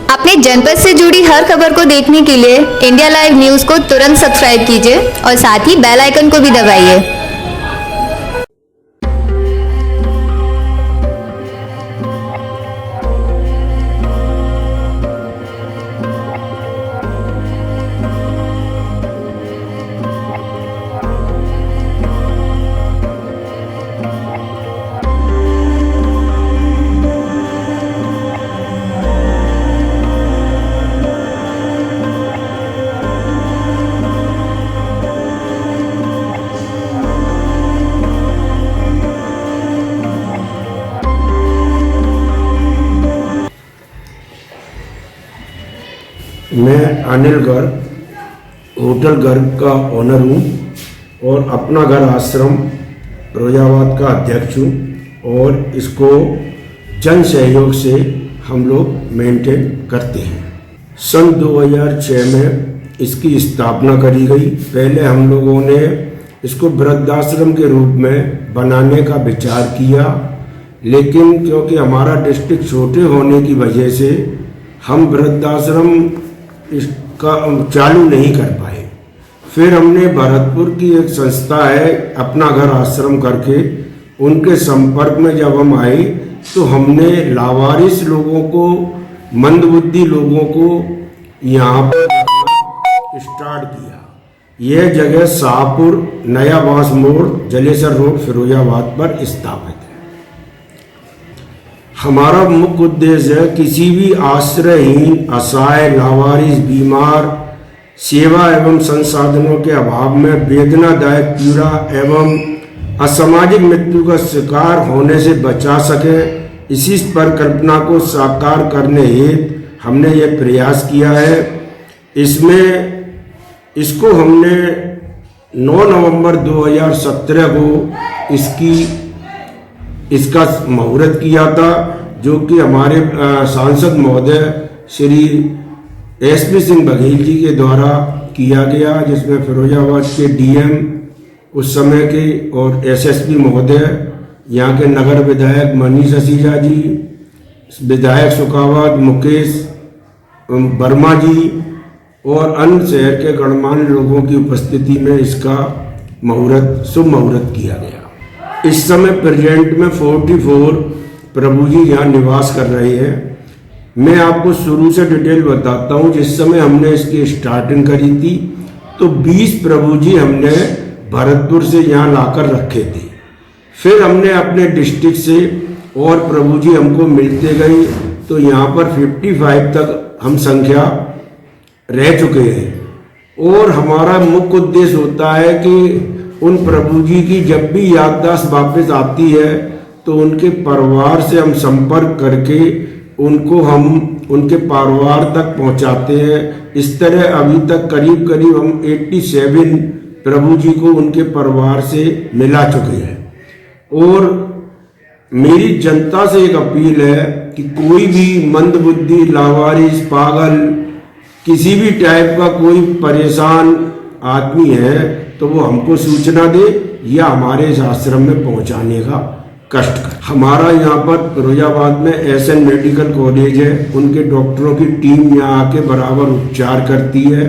अपने जनपद से जुड़ी हर खबर को देखने के लिए इंडिया लाइव न्यूज़ को तुरंत सब्सक्राइब कीजिए और साथ ही बेल आइकन को भी दबाइए। मैं अनिल गर्ग होटल गर्ग का ओनर हूँ और अपना घर आश्रम रोजाबाद का अध्यक्ष हूँ और इसको जन सहयोग से हम लोग मेंटेन करते हैं। सन 2006 में इसकी स्थापना करी गई। पहले हम लोगों ने इसको वृद्धाश्रम के रूप में बनाने का विचार किया, लेकिन क्योंकि हमारा डिस्ट्रिक्ट छोटे होने की वजह से हम वृद्धाश्रम इसका चालू नहीं कर पाए। फिर हमने भरतपुर की एक संस्था है अपना घर आश्रम करके, उनके संपर्क में जब हम आए तो हमने लावारिस लोगों को, मंदबुद्धि लोगों को यहाँ पर स्टार्ट किया। यह जगह शाहपुर नया बांस मोड़ जलेसर रोड फिरोजाबाद पर स्थापित है। हमारा मुख्य उद्देश्य है किसी भी आश्रयहीन, असहाय, लावारिस, बीमार, सेवा एवं संसाधनों के अभाव में वेदनादायक पीड़ा एवं असामाजिक मृत्यु का शिकार होने से बचा सके। इसी परिकल्पना को साकार करने हेतु हमने ये प्रयास किया है। इसको हमने 9 नवंबर 2017 को इसका मुहूर्त किया था, जो कि हमारे सांसद महोदय श्री एसपी सिंह बघेल जी के द्वारा किया गया, जिसमें फिरोजाबाद के डीएम उस समय के और एसएसपी महोदय, यहाँ के नगर विधायक मनीष असीजा जी, विधायक सुखावत मुकेश वर्मा जी और अन्य शहर के गणमान्य लोगों की उपस्थिति में इसका शुभ मुहूर्त किया गया। इस समय प्रेजेंट में 44 प्रभु जी यहाँ निवास कर रहे हैं। मैं आपको शुरू से डिटेल बताता हूँ। जिस समय हमने इसकी स्टार्टिंग करी थी तो 20 प्रभु जी हमने भरतपुर से यहाँ लाकर रखे थे। फिर हमने अपने डिस्ट्रिक्ट से और प्रभु जी हमको मिलते गए तो यहाँ पर 55 तक हम संख्या रह चुके हैं। और हमारा मुख्य उद्देश्य होता है कि उन प्रभु जी की जब भी याददाश्त वापस आती है तो उनके परिवार से हम संपर्क करके उनको हम उनके परिवार तक पहुंचाते हैं। इस तरह अभी तक करीब करीब हम 87 प्रभु जी को उनके परिवार से मिला चुके हैं। और मेरी जनता से एक अपील है कि कोई भी मंदबुद्धि, लावारिस, पागल, किसी भी टाइप का कोई परेशान आदमी है तो वो हमको सूचना दे या हमारे इस आश्रम में पहुंचाने का कष्ट कर। हमारा यहाँ पर फिरोजाबाद में एसएन मेडिकल कॉलेज है, उनके डॉक्टरों की टीम यहाँ आके बराबर उपचार करती है।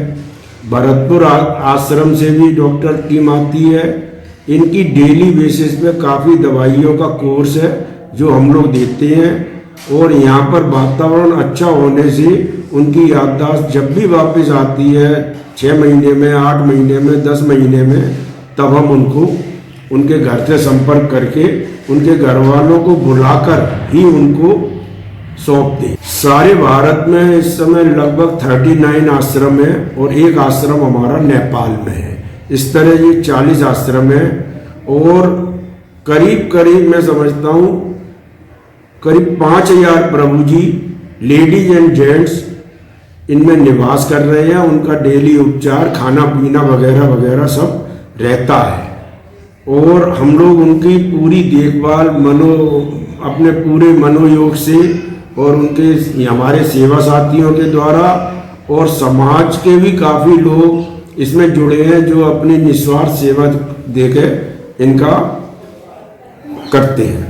भरतपुर आश्रम से भी डॉक्टर टीम आती है। इनकी डेली बेसिस पे काफ़ी दवाइयों का कोर्स है जो हम लोग देते हैं। और यहाँ पर वातावरण अच्छा होने से उनकी याददाश्त जब भी वापस आती है 6 महीने में, 8 महीने में, 10 महीने में, तब हम उनको उनके घर से संपर्क करके उनके घर वालों को बुलाकर ही उनको सौंप दें। सारे भारत में इस समय लगभग 39 आश्रम है और एक आश्रम हमारा नेपाल में है। इस तरह ये 40 आश्रम है और करीब करीब मैं समझता हूँ करीब 5000 प्रभु जी लेडीज एंड जेंट्स इनमें निवास कर रहे हैं। उनका डेली उपचार, खाना पीना वगैरह वगैरह सब रहता है और हम लोग उनकी पूरी देखभाल अपने पूरे मनोयोग से और उनके हमारे सेवा साथियों के द्वारा और समाज के भी काफ़ी लोग इसमें जुड़े हैं जो अपनी निस्वार्थ सेवा देके इनका करते हैं।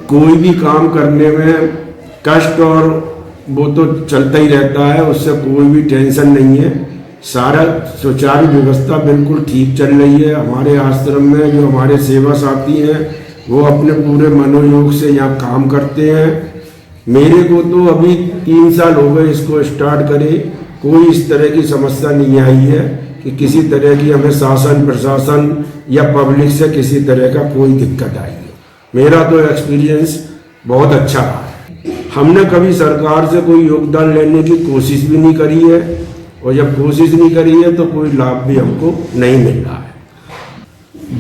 कोई भी काम करने में कष्ट और वो तो चलता ही रहता है, उससे कोई भी टेंशन नहीं है। सारा सुचारू व्यवस्था बिल्कुल ठीक चल रही है। हमारे आश्रम में जो हमारे सेवा साथी हैं वो अपने पूरे मनोयोग से यहाँ काम करते हैं। मेरे को तो अभी 3 साल हो गए इसको स्टार्ट करे, कोई इस तरह की समस्या नहीं आई है कि किसी तरह की हमें शासन प्रशासन या पब्लिक से किसी तरह का कोई दिक्कत आई है। मेरा तो एक्सपीरियंस बहुत अच्छा रहा है। हमने कभी सरकार से कोई योगदान लेने की कोशिश भी नहीं करी है, और जब कोशिश नहीं करी है तो कोई लाभ भी हमको नहीं मिल रहा है।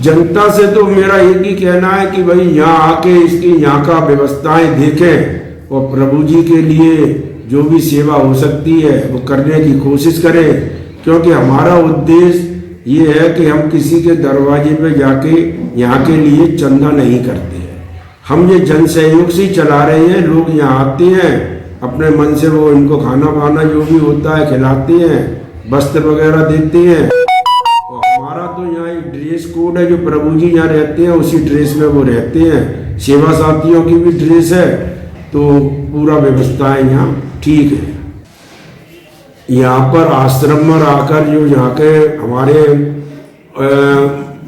जनता से तो मेरा एक ही कहना है कि भाई यहाँ आके इसकी यहाँ का व्यवस्थाएं देखें और प्रभु जी के लिए जो भी सेवा हो सकती है वो करने की कोशिश करें, क्योंकि हमारा उद्देश्य ये है कि हम किसी के दरवाजे पे जाके यहाँ के लिए चंदा नहीं करते हैं। हम ये जन सहयोग से ही चला रहे हैं। लोग यहाँ आते हैं, अपने मन से वो इनको खाना वाना जो भी होता है खिलाते हैं, वस्त्र वगैरह देते हैं। और हमारा तो यहाँ एक ड्रेस कोड है, जो प्रभु जी यहाँ रहते हैं उसी ड्रेस में वो रहते हैं। सेवा साथियों की भी ड्रेस है, तो पूरा व्यवस्था है यहाँ ठीक है। यहाँ पर आश्रम में आकर जो यहाँ के हमारे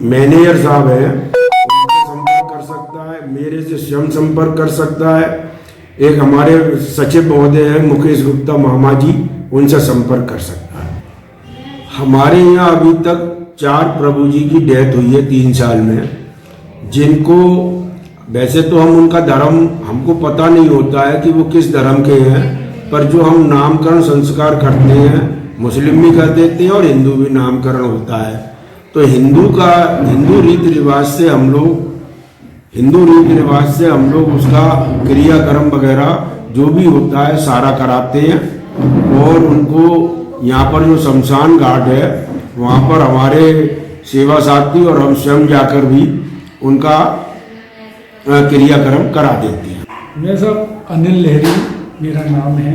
मैनेजर साहब हैं उनसे संपर्क कर सकता है, मेरे से स्वयं संपर्क कर सकता है। एक हमारे सचिव महोदय हैं मुकेश गुप्ता मामा जी, उनसे संपर्क कर सकता है। हमारे यहाँ अभी तक 4 प्रभु जी की डेथ हुई है 3 साल में, जिनको वैसे तो हम उनका धर्म हमको पता नहीं होता है कि वो किस धर्म के हैं, पर जो हम नामकरण संस्कार करते हैं, मुस्लिम भी कर देते हैं और हिंदू भी नामकरण होता है। तो हिंदू रीति रिवाज से हम लोग उसका क्रियाक्रम वगैरह जो भी होता है सारा कराते हैं। और उनको यहाँ पर जो शमशान घाट है वहाँ पर हमारे सेवा साथी और हम स्वयं जाकर भी उनका क्रियाक्रम करा देते हैं। मैं सब अनिल लहरी मेरा नाम है,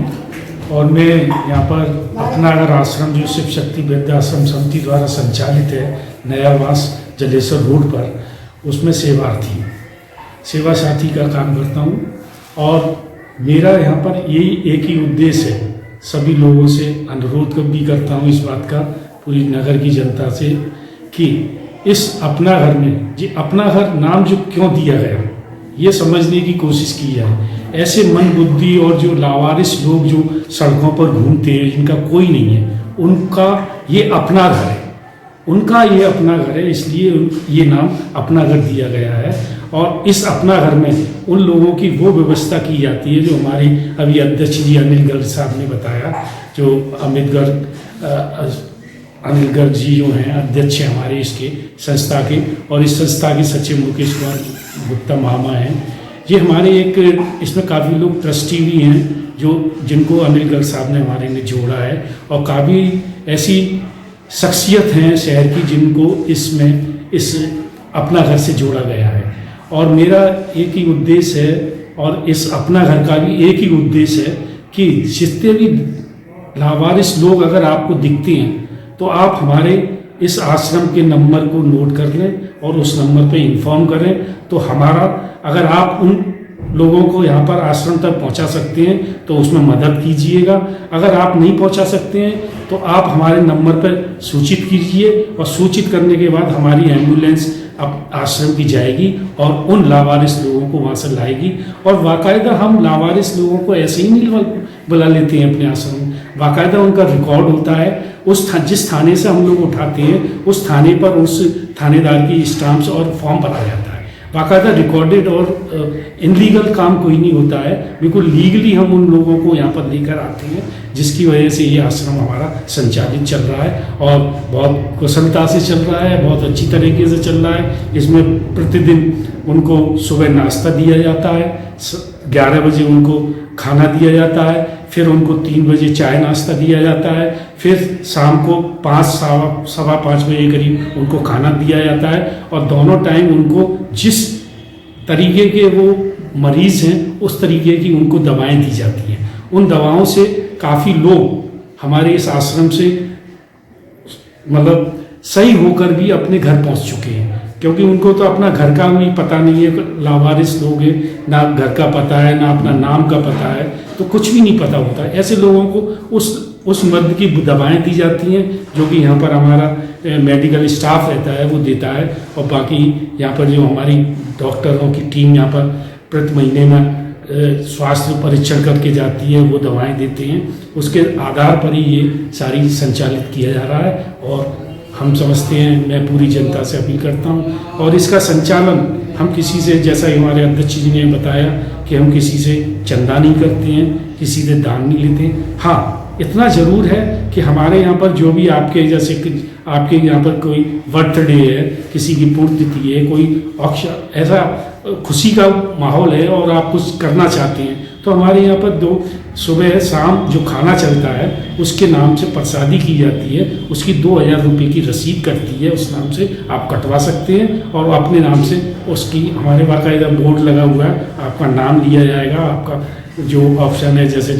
और मैं यहाँ पर अपना अगर आश्रम जो शिव शक्ति वृद्धाश्रम समिति द्वारा संचालित है नयावास जलेश्वर रोड पर, उसमें सेवा साथी का काम करता हूँ। और मेरा यहाँ पर यही एक ही उद्देश्य है, सभी लोगों से अनुरोध भी करता हूँ इस बात का, पूरी नगर की जनता से, कि इस अपना घर में जी अपना घर नाम जो क्यों दिया गया ये समझने की कोशिश की जाए। ऐसे मन बुद्धि और जो लावारिस लोग जो सड़कों पर घूमते हैं, जिनका कोई नहीं है, उनका ये अपना घर है, उनका ये अपना घर है, इसलिए ये नाम अपना घर दिया गया है। और इस अपना घर में उन लोगों की वो व्यवस्था की जाती है जो हमारे अभी अध्यक्ष जी अनिल गर्ग साहब ने बताया, जो अनिल गर्ग जी जो हैं अध्यक्ष हैं हमारे इसके संस्था के, और इस संस्था के सचिव मुकेश कुमार गुप्ता मामा हैं। ये हमारे एक इसमें काफ़ी लोग ट्रस्टी भी हैं जिनको अनिल गर्ग साहब ने हमारे ने जोड़ा है, और काफ़ी ऐसी शख्सियत हैं शहर की जिनको इसमें इस अपना घर से जोड़ा गया है। और मेरा एक ही उद्देश्य है, और इस अपना घर का भी एक ही उद्देश्य है कि जितने भी लावारिस लोग अगर आपको दिखते हैं तो आप हमारे इस आश्रम के नंबर को नोट कर लें और उस नंबर पे इन्फॉर्म करें। तो हमारा अगर आप उन लोगों को यहाँ पर आश्रम तक पहुँचा सकते हैं तो उसमें मदद कीजिएगा। अगर आप नहीं पहुँचा सकते हैं तो आप हमारे नंबर पर सूचित कीजिए, और सूचित करने के बाद हमारी एम्बुलेंस अब आश्रम की जाएगी और उन लावारिस लोगों को वहाँ से लाएगी। और बाकायदा हम लावारिस लोगों को ऐसे ही नहीं बुला लेते हैं अपने आश्रम में, बाकायदा उनका रिकॉर्ड होता है। जिस थाने से हम लोग उठाते हैं उस थाने पर उस थानेदार की स्टाम्प्स और फॉर्म भरा जाता है, बाकायदा रिकॉर्डेड। और इनलीगल काम कोई नहीं होता है, बिल्कुल लीगली हम उन लोगों को यहाँ पर लेकर आते हैं, जिसकी वजह से ये आश्रम हमारा संचालित चल रहा है और बहुत कुशलता से चल रहा है, बहुत अच्छी तरीके से चल रहा है। इसमें प्रतिदिन उनको सुबह नाश्ता दिया जाता है, 11 बजे उनको खाना दिया जाता है, फिर उनको 3 बजे चाय नाश्ता दिया जाता है, फिर शाम को 5 सवा 5 बजे करीब उनको खाना दिया जाता है। और दोनों टाइम उनको जिस तरीके के वो मरीज़ हैं उस तरीके की उनको दवाएं दी जाती हैं। उन दवाओं से काफ़ी लोग हमारे इस आश्रम से मतलब सही होकर भी अपने घर पहुंच चुके हैं, क्योंकि उनको तो अपना घर का भी पता नहीं है, लावारिस लोग हैं, ना घर का पता है ना अपना नाम का पता है। तो कुछ भी नहीं पता होता। ऐसे लोगों को उस मद की दवाएं दी जाती हैं जो कि यहाँ पर हमारा मेडिकल स्टाफ रहता है वो देता है, और बाकी यहाँ पर जो हमारी डॉक्टरों की टीम यहाँ पर प्रति महीने में स्वास्थ्य परीक्षण करके जाती है, वो दवाएं देते हैं। उसके आधार पर ही ये सारी संचालित किया जा रहा है, और हम समझते हैं, मैं पूरी जनता से अपील करता हूँ, और इसका संचालन हम किसी से, जैसा हमारे अध्यक्ष जी ने बताया कि हम किसी से चंदा नहीं करते हैं, किसी से दान नहीं लेते हैं। हाँ, इतना ज़रूर है कि हमारे यहाँ पर जो भी आपके जैसे कि आपके यहाँ पर कोई बर्थडे है, किसी की पुण्यतिथि है, कोई ऐसा खुशी का माहौल है और आप कुछ करना चाहते हैं, तो हमारे यहाँ पर सुबह शाम जो खाना चलता है उसके नाम से प्रसादी की जाती है, उसकी 2000 रुपये की रसीद कटती है, उस नाम से आप कटवा सकते हैं, और अपने नाम से उसकी हमारे बाकायदा बोर्ड लगा हुआ है, आपका नाम लिया जाएगा, आपका जो ऑप्शन है जैसे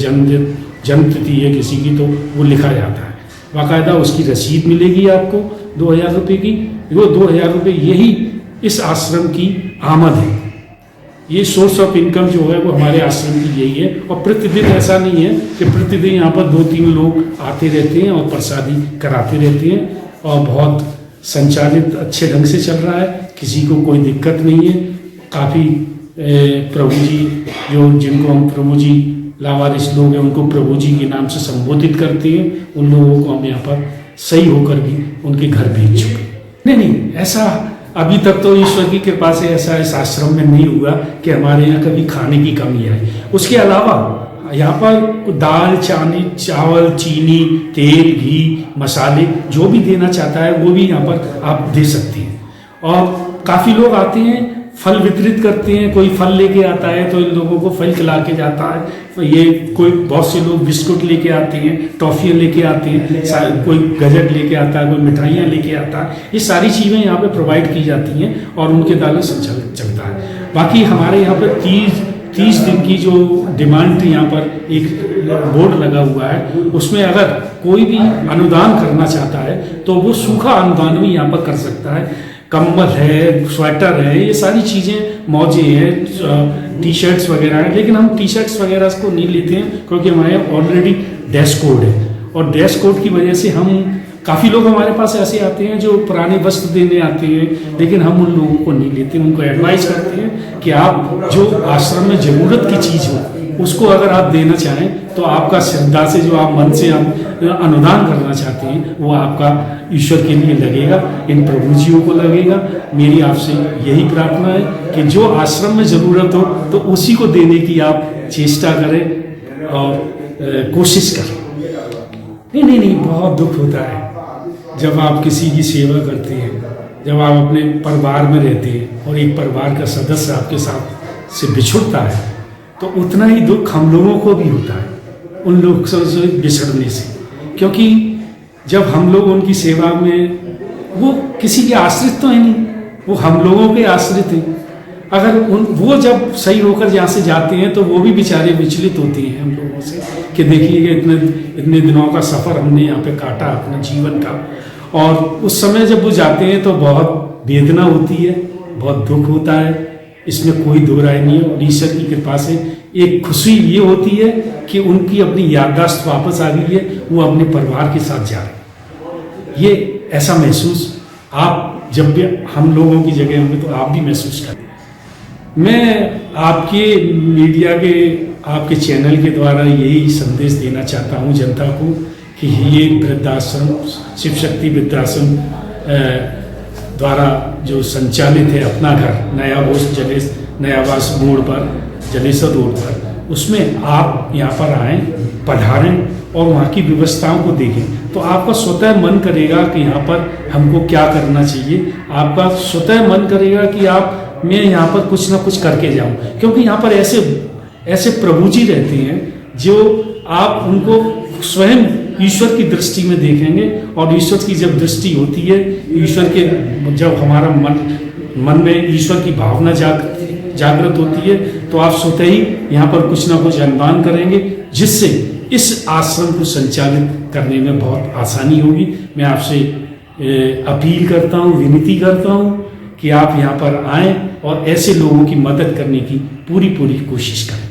जन्मतिथि है किसी की तो वो लिखा जाता है, बाकायदा उसकी रसीद मिलेगी आपको 2000 रुपये की। वो 2000 रुपये यही इस आश्रम की आमद है, ये सोर्स ऑफ इनकम जो है वो हमारे आश्रम की यही है। और प्रतिदिन ऐसा नहीं है कि प्रतिदिन यहाँ पर 2-3 लोग आते रहते हैं और प्रसादी कराते रहते हैं, और बहुत संचालित अच्छे ढंग से चल रहा है, किसी को कोई दिक्कत नहीं है। काफ़ी प्रभु जी जिनको हम प्रभु जी लावारिस लोग हैं उनको प्रभु जी के नाम से संबोधित करते हैं, उन लोगों को हम यहाँ पर सही होकर भी उनके घर भेज चुके। नहीं, ऐसा अभी तक तो ईश्वर की कृपा से ऐसा इस आश्रम में नहीं हुआ कि हमारे यहाँ कभी खाने की कमी आई। उसके अलावा यहाँ पर दाल चावल चीनी तेल घी मसाले जो भी देना चाहता है वो भी यहाँ पर आप दे सकते हैं। और काफ़ी लोग आते हैं, फल वितरित करते हैं, कोई फल लेके आता है तो इन लोगों को फल खिला के जाता है, तो ये बहुत से लोग बिस्कुट लेके आते हैं, टॉफ़ियाँ लेके आते हैं, कोई गजक लेके आता है, कोई मिठाइयाँ लेके आता है, ये सारी चीज़ें यहाँ पे प्रोवाइड की जाती हैं और उनके द्वारा संचालित चलता है। बाकी हमारे यहाँ पर 30 दिन की जो डिमांड थी, यहाँ पर एक बोर्ड लगा हुआ है, उसमें अगर कोई भी अनुदान करना चाहता है तो वो सूखा अनुदान भी यहाँ पर कर सकता है। कंबल है, स्वेटर है, ये सारी चीज़ें, मौजे हैं, टी शर्ट्स वगैरह हैं, लेकिन हम टी शर्ट्स वगैरह को नहीं लेते हैं क्योंकि हमारे ऑलरेडी ड्रेस कोड है, और ड्रेस कोड की वजह से हम काफ़ी लोग हमारे पास ऐसे आते हैं जो पुराने वस्त्र देने आते हैं, लेकिन हम उन लोगों को नहीं लेते, उनको एडवाइस करते हैं कि आप जो आश्रम में ज़रूरत की चीज़ हो उसको अगर आप देना चाहें तो आपका श्रद्धा से जो आप मन से आप अनुदान करना चाहते हैं वो आपका ईश्वर के लिए लगेगा, इन प्रभु जियों को लगेगा। मेरी आपसे यही प्रार्थना है कि जो आश्रम में ज़रूरत हो तो उसी को देने की आप चेष्टा करें और कोशिश करें। नहीं, बहुत दुख होता है जब आप किसी की सेवा करते हैं, जब आप अपने परिवार में रहते हैं और एक परिवार का सदस्य आपके साथ से बिछुड़ता है, तो उतना ही दुख हम लोगों को भी होता है उन लोगों से बिछड़ने से, क्योंकि जब हम लोग उनकी सेवा में, वो किसी के आश्रित तो है नहीं, वो हम लोगों के आश्रित हैं। अगर वो जब सही होकर यहाँ से जाते हैं तो वो भी बेचारे विचलित होते हैं हम लोगों से कि देखिए कि इतने दिनों का सफ़र हमने यहाँ पे काटा अपने जीवन का, और उस समय जब वो जाते हैं तो बहुत वेदना होती है, बहुत दुख होता है, इसमें कोई दो राय नहीं है। और ईश्वर की कृपा से एक खुशी ये होती है कि उनकी अपनी याददाश्त वापस आ गई है, वो अपने परिवार के साथ जा रहे हैं। ये ऐसा महसूस आप जब भी हम लोगों की जगह होंगे तो आप भी महसूस करें। मैं आपके मीडिया के, आपके चैनल के द्वारा यही संदेश देना चाहता हूँ जनता को कि ये वृद्धाश्रम शिव शक्ति वृद्धाश्रम द्वारा जो संचालित है अपना घर नयावास मोड़ पर जलेसर रोड पर, उसमें आप यहाँ पर आएँ, पधारें और वहाँ की व्यवस्थाओं को देखें तो आपका स्वतः मन करेगा कि यहाँ पर हमको क्या करना चाहिए। आपका स्वतः मन करेगा कि मैं यहाँ पर कुछ ना कुछ करके जाऊँ, क्योंकि यहाँ पर ऐसे प्रभु जी रहते हैं जो आप उनको स्वयं ईश्वर की दृष्टि में देखेंगे, और ईश्वर की जब दृष्टि होती है, ईश्वर के जब हमारा मन में ईश्वर की भावना जागृत होती है तो आप स्वतः ही यहाँ पर कुछ ना कुछ अनुदान करेंगे, जिससे इस आश्रम को संचालित करने में बहुत आसानी होगी। मैं आपसे अपील करता हूँ, विनती करता हूँ कि आप यहाँ पर आएँ और ऐसे लोगों की मदद करने की पूरी कोशिश करें।